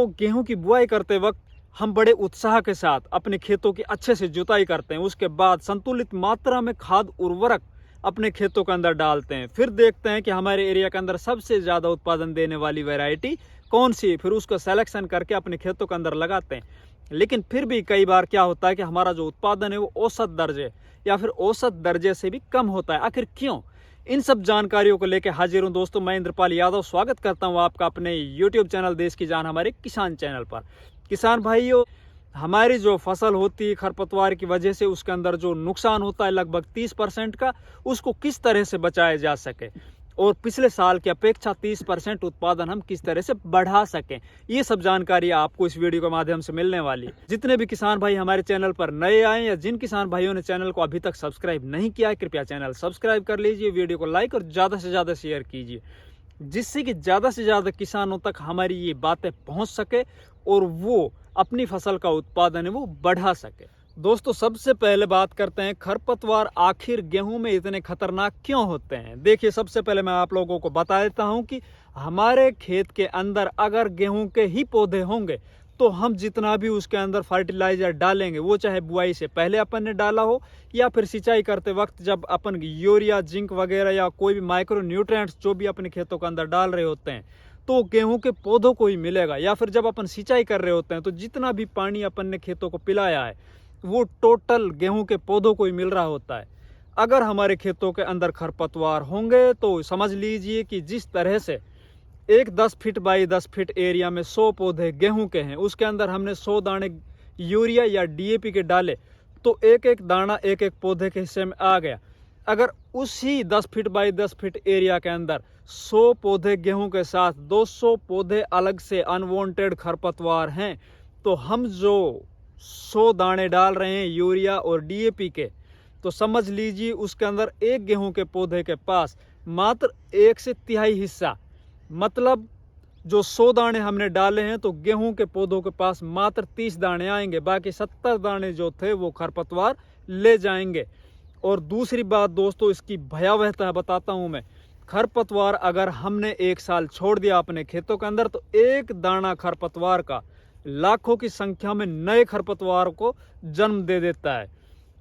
दोस्तों, गेहूं की बुआई करते वक्त हम बड़े उत्साह के साथ अपने खेतों की अच्छे से जुताई करते हैं। उसके बाद संतुलित मात्रा में खाद उर्वरक अपने खेतों के अंदर डालते हैं। फिर देखते हैं कि हमारे एरिया के अंदर सबसे ज़्यादा उत्पादन देने वाली वैरायटी कौन सी है। फिर उसको सेलेक्शन करके अपने खेतों के अंदर लगाते हैं। लेकिन फिर भी कई बार क्या होता है कि हमारा जो उत्पादन है वो औसत दर्जे या फिर औसत दर्जे से भी कम होता है। आखिर क्यों? इन सब जानकारियों को लेकर हाजिर हूं दोस्तों। मैं इंद्रपाल यादव स्वागत करता हूं आपका अपने YouTube चैनल देश की जान हमारे किसान चैनल पर। किसान भाइयों, हमारी जो फसल होती है खरपतवार की वजह से उसके अंदर जो नुकसान होता है लगभग 30% का, उसको किस तरह से बचाया जा सके और पिछले साल की अपेक्षा 30% उत्पादन हम किस तरह से बढ़ा सकें, ये सब जानकारी आपको इस वीडियो के माध्यम से मिलने वाली है। जितने भी किसान भाई हमारे चैनल पर नए आए या जिन किसान भाइयों ने चैनल को अभी तक सब्सक्राइब नहीं किया है, कृपया चैनल सब्सक्राइब कर लीजिए, वीडियो को लाइक और ज़्यादा से ज़्यादा शेयर कीजिए, जिससे कि ज़्यादा से ज़्यादा किसानों तक हमारी ये बातें पहुँच सके और वो अपनी फसल का उत्पादन है वो बढ़ा सके। दोस्तों, सबसे पहले बात करते हैं खरपतवार आखिर गेहूं में इतने खतरनाक क्यों होते हैं। देखिए, सबसे पहले मैं आप लोगों को बता देता हूं कि हमारे खेत के अंदर अगर गेहूं के ही पौधे होंगे तो हम जितना भी उसके अंदर फर्टिलाइजर डालेंगे, वो चाहे बुआई से पहले अपन ने डाला हो या फिर सिंचाई करते वक्त जब अपन यूरिया, जिंक वगैरह या कोई भी माइक्रो न्यूट्रिएंट्स जो भी अपने खेतों के अंदर डाल रहे होते हैं, तो गेहूं के पौधों को ही मिलेगा। या फिर जब अपन सिंचाई कर रहे होते हैं तो जितना भी पानी अपन ने खेतों को पिलाया है वो टोटल गेहूं के पौधों को ही मिल रहा होता है। अगर हमारे खेतों के अंदर खरपतवार होंगे तो समझ लीजिए कि जिस तरह से एक 10 फीट बाई 10 फीट एरिया में 100 पौधे गेहूं के हैं, उसके अंदर हमने 100 दाने यूरिया या DAP के डाले तो एक एक दाना एक एक पौधे के हिस्से में आ गया। अगर उसी 10 फीट बाई 10 फीट एरिया के अंदर 100 पौधे गेहूं के साथ 200 पौधे अलग से अनवांटेड खरपतवार हैं, तो हम जो 100 दाने डाल रहे हैं यूरिया और DAP के, तो समझ लीजिए उसके अंदर एक गेहूं के पौधे के पास मात्र 1/3 हिस्सा, मतलब जो 100 दाने हमने डाले हैं तो गेहूं के पौधों के पास मात्र 30 दाने आएंगे, बाकी 70 दाने जो थे वो खरपतवार ले जाएंगे। और दूसरी बात दोस्तों, इसकी भयावहता बताता हूं मैं। खरपतवार अगर हमने एक साल छोड़ दिया अपने खेतों के अंदर तो एक दाना खरपतवार का लाखों की संख्या में नए खरपतवार को जन्म दे देता है।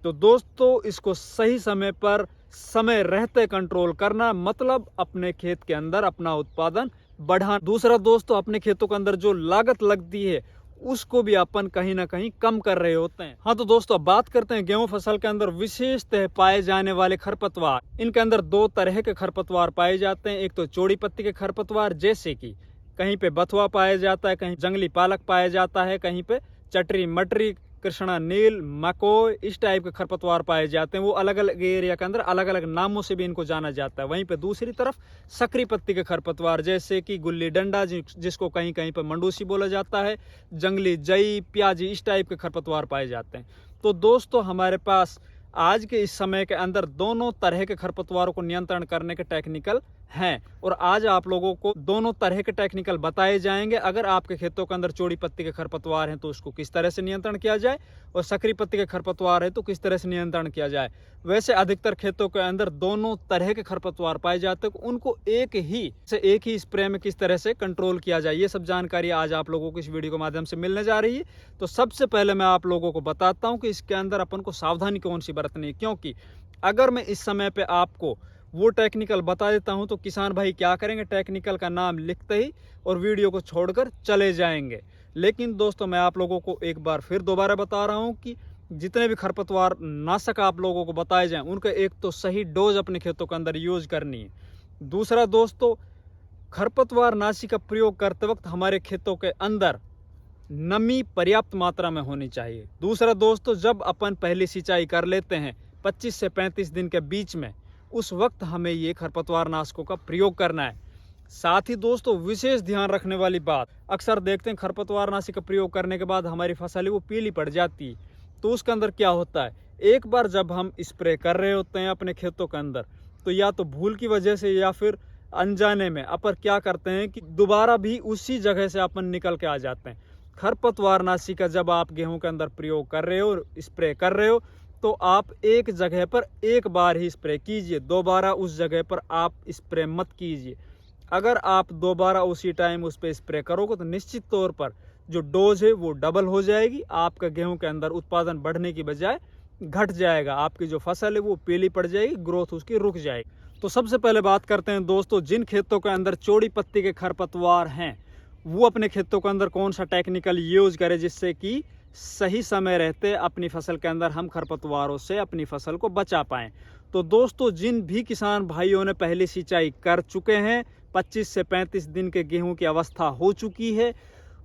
तो दोस्तों, इसको सही समय पर समय रहते कंट्रोल करना, मतलब अपने खेत के अंदर अपना उत्पादन बढ़ाना। दूसरा दोस्तों, अपने खेतों के अंदर जो लागत लगती है उसको भी अपन कहीं ना कहीं कम कर रहे होते हैं। हाँ, तो दोस्तों अब बात करते हैं गेहूं फसल के अंदर विशेषतः पाए जाने वाले खरपतवार। इनके अंदर 2 तरह के खरपतवार पाए जाते हैं। एक तो चौड़ी पत्ती के खरपतवार, जैसे कि कहीं पे बथुआ पाया जाता है, कहीं जंगली पालक पाया जाता है, कहीं पे चटरी मटरी, कृष्णा नील, मकोय, इस टाइप के खरपतवार पाए जाते हैं। वो अलग अलग एरिया के अंदर अलग अलग नामों से भी इनको जाना जाता है। वहीं पे दूसरी तरफ सकरी पत्ती के खरपतवार, जैसे कि गुल्ली डंडा, जिसको कहीं कहीं पर मंडूसी बोला जाता है, जंगली जई, प्याजी, इस टाइप के खरपतवार पाए जाते हैं। तो दोस्तों, हमारे पास आज के इस समय के अंदर दोनों तरह के खरपतवारों को नियंत्रण करने के टेक्निकल हैं और आज आप लोगों को दोनों तरह के टेक्निकल बताए जाएंगे। अगर आपके खेतों के अंदर चौड़ी पत्ती के खरपतवार हैं तो उसको किस तरह से नियंत्रण किया जाए, और सकरी पत्ती के खरपतवार है तो किस तरह से नियंत्रण किया जाए। वैसे अधिकतर खेतों के अंदर दोनों तरह के खरपतवार पाए जाते हैं, उनको एक ही स्प्रे में किस तरह से कंट्रोल किया जाए, ये सब जानकारी आज आप लोगों को इस वीडियो के माध्यम से मिलने जा रही है। तो सबसे पहले मैं आप लोगों को बताता हूँ कि इसके अंदर अपन को सावधानी कौन सी बरतनी है, क्योंकि अगर मैं इस समय पे आपको वो टेक्निकल बता देता हूं तो किसान भाई क्या करेंगे, टेक्निकल का नाम लिखते ही और वीडियो को छोड़कर चले जाएंगे। लेकिन दोस्तों, मैं आप लोगों को एक बार फिर दोबारा बता रहा हूं कि जितने भी खरपतवार नाशक आप लोगों को बताए जाएं उनका एक तो सही डोज अपने खेतों के अंदर यूज करनी है। दूसरा दोस्तों, खरपतवार नाशी का प्रयोग करते वक्त हमारे खेतों के अंदर नमी पर्याप्त मात्रा में होनी चाहिए। दूसरा दोस्तों, जब अपन पहली सिंचाई कर लेते हैं 25 से 35 दिन के बीच में, उस वक्त हमें ये खरपतवार नाशकों का प्रयोग करना है। साथ ही दोस्तों, विशेष ध्यान रखने वाली बात, अक्सर देखते हैं खरपतवार नाशी का प्रयोग करने के बाद हमारी फसल वो पीली पड़ जाती है। तो उसके अंदर क्या होता है, एक बार जब हम स्प्रे कर रहे होते हैं अपने खेतों के अंदर, तो या तो भूल की वजह से या फिर अनजाने में अपन क्या करते हैं कि दोबारा भी उसी जगह से अपन निकल के आ जाते हैं। खरपतवार नाशी का जब आप गेहूं के अंदर प्रयोग कर रहे हो, स्प्रे कर रहे हो, तो आप एक जगह पर एक बार ही स्प्रे कीजिए, दोबारा उस जगह पर आप स्प्रे मत कीजिए। अगर आप दोबारा उसी टाइम उस पर स्प्रे करोगे तो निश्चित तौर पर जो डोज है वो डबल हो जाएगी। आपका गेहूं के अंदर उत्पादन बढ़ने की बजाय घट जाएगा। आपकी जो फसल है वो पीली पड़ जाएगी, ग्रोथ उसकी रुक जाएगी। तो सबसे पहले बात करते हैं दोस्तों, जिन खेतों के अंदर चौड़ी पत्ती के खरपतवार हैं वो अपने खेतों के अंदर कौन सा टेक्निकल यूज करें जिससे कि सही समय रहते अपनी फसल के अंदर हम खरपतवारों से अपनी फसल को बचा पाएं। तो दोस्तों, जिन भी किसान भाइयों ने पहली सिंचाई कर चुके हैं, 25 से 35 दिन के गेहूं की अवस्था हो चुकी है,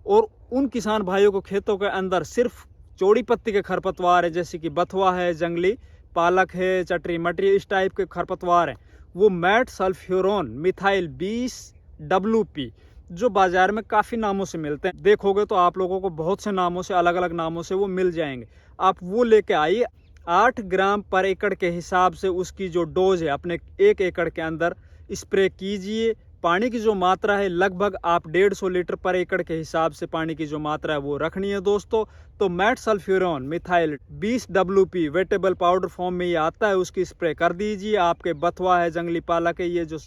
और उन किसान भाइयों को खेतों के अंदर सिर्फ चौड़ी पत्ती के खरपतवार है, जैसे कि बथुआ है, जंगली पालक है, चटरी मटरी, इस टाइप के खरपतवार हैं, वो मैट सल्फ्यूरोन मिथाइल 20 WP जो बाजार में काफ़ी नामों से मिलते हैं, देखोगे तो आप लोगों को बहुत से नामों से, अलग अलग नामों से वो मिल जाएंगे। आप वो लेके आइए, 8 ग्राम पर एकड़ के हिसाब से उसकी जो डोज है अपने 1 एकड़ के अंदर स्प्रे कीजिए। पानी की जो मात्रा है लगभग आप 150 लीटर पर एकड़ के हिसाब से पानी की जो मात्रा है वो रखनी है दोस्तों। तो metsulfuron methyl 20 WP wettable powder form में ये आता है, उसकी स्प्रे कर दीजिए। आपके बथुआ है, जंगली पालक है, ये जो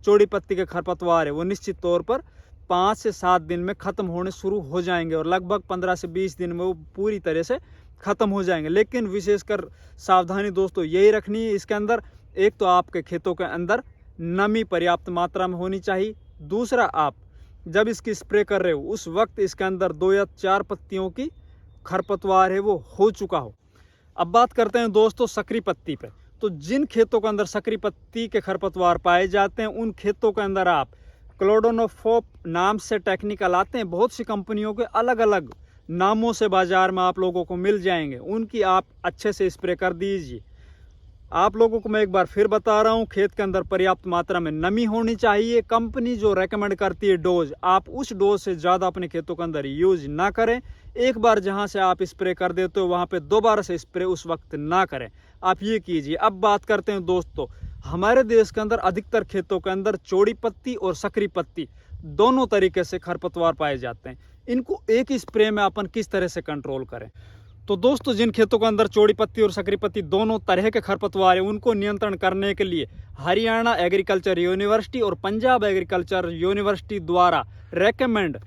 चौड़ी पत्ती के खरपतवार है वो निश्चित तौर पर 5 से 7 दिन में ख़त्म होने शुरू हो जाएंगे, और लगभग 15 से 20 दिन में वो पूरी तरह से ख़त्म हो जाएंगे। लेकिन विशेषकर सावधानी दोस्तों यही रखनी है इसके अंदर, एक तो आपके खेतों के अंदर नमी पर्याप्त मात्रा में होनी चाहिए। दूसरा, आप जब इसकी स्प्रे कर रहे हो उस वक्त इसके अंदर 2 या 4 पत्तियों की खरपतवार है वो हो चुका हो। अब बात करते हैं दोस्तों सकरी पत्ती पे। तो जिन खेतों के अंदर सकरी पत्ती के खरपतवार पाए जाते हैं उन खेतों के अंदर आप क्लोडोनोफोप नाम से टेक्निकल आते हैं, बहुत सी कंपनियों के अलग अलग नामों से बाजार में आप लोगों को मिल जाएंगे, उनकी आप अच्छे से स्प्रे कर दीजिए। आप लोगों को मैं एक बार फिर बता रहा हूँ, खेत के अंदर पर्याप्त मात्रा में नमी होनी चाहिए। कंपनी जो रेकमेंड करती है डोज, आप उस डोज से ज़्यादा अपने खेतों के अंदर यूज ना करें। एक बार जहाँ से आप स्प्रे कर देते हो वहाँ पे दोबारा से स्प्रे उस वक्त ना करें, आप ये कीजिए। अब बात करते हैं दोस्तों, हमारे देश के अंदर अधिकतर खेतों के अंदर चौड़ी पत्ती और सकरी पत्ती दोनों तरीके से खरपतवार पाए जाते हैं। इनको एक ही स्प्रे में अपन किस तरह से कंट्रोल करें? तो दोस्तों, जिन खेतों के अंदर चौड़ी पत्ती और सकरी पत्ती दोनों तरह के खरपतवार हैं उनको नियंत्रण करने के लिए हरियाणा एग्रीकल्चर यूनिवर्सिटी और पंजाब एग्रीकल्चर यूनिवर्सिटी द्वारा रेकमेंड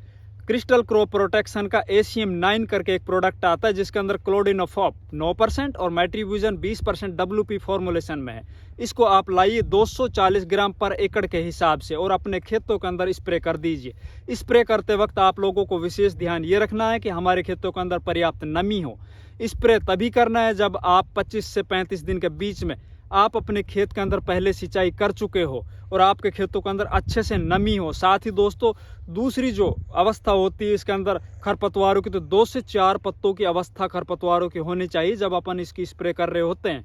क्रिस्टल क्रॉप प्रोटेक्शन का ACM 9 करके एक प्रोडक्ट आता है जिसके अंदर क्लोडिनोफॉप 9% और मैट्रीब्यूजन 20% WP फॉर्मुलेशन में है। इसको आप लाइए 240 ग्राम पर एकड़ के हिसाब से और अपने खेतों के अंदर स्प्रे कर दीजिए। स्प्रे करते वक्त आप लोगों को विशेष ध्यान ये रखना है कि हमारे खेतों के अंदर पर्याप्त नमी हो। स्प्रे तभी करना है जब आप 25 से 35 दिन के बीच में आप अपने खेत के अंदर पहले सिंचाई कर चुके हो और आपके खेतों के अंदर अच्छे से नमी हो। साथ ही दोस्तों, दूसरी जो अवस्था होती है इसके अंदर खरपतवारों की, तो 2 से 4 पत्तों की अवस्था खरपतवारों की होनी चाहिए जब अपन इसकी स्प्रे कर रहे होते हैं।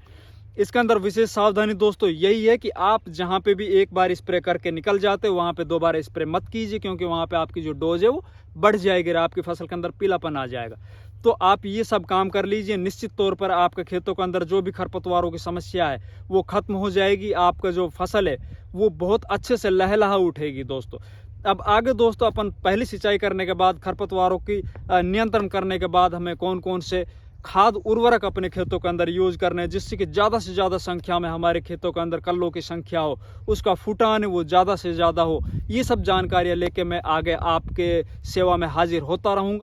इसके अंदर विशेष सावधानी दोस्तों यही है कि आप जहां पे भी एक बार स्प्रे करके निकल जाते हो वहां पे दोबारा स्प्रे मत कीजिए, क्योंकि वहां पे आपकी जो डोज है वो बढ़ जाएगी और आपकी फसल के अंदर पीलापन आ जाएगा। तो आप ये सब काम कर लीजिए, निश्चित तौर पर आपके खेतों के अंदर जो भी खरपतवारों की समस्या है वो खत्म हो जाएगी। आपका जो फसल है वो बहुत अच्छे से लहलहा उठेगी दोस्तों। अब आगे दोस्तों, अपन पहली सिंचाई करने के बाद खरपतवारों की नियंत्रण करने के बाद हमें कौन कौन से खाद उर्वरक अपने खेतों के अंदर यूज करने हैं जिससे कि ज़्यादा से ज़्यादा संख्या में हमारे खेतों के अंदर कल्लों की संख्या हो, उसका फुटान है वो ज़्यादा से ज़्यादा हो, ये सब जानकारियाँ लेके मैं आगे आपके सेवा में हाजिर होता रहूँगा।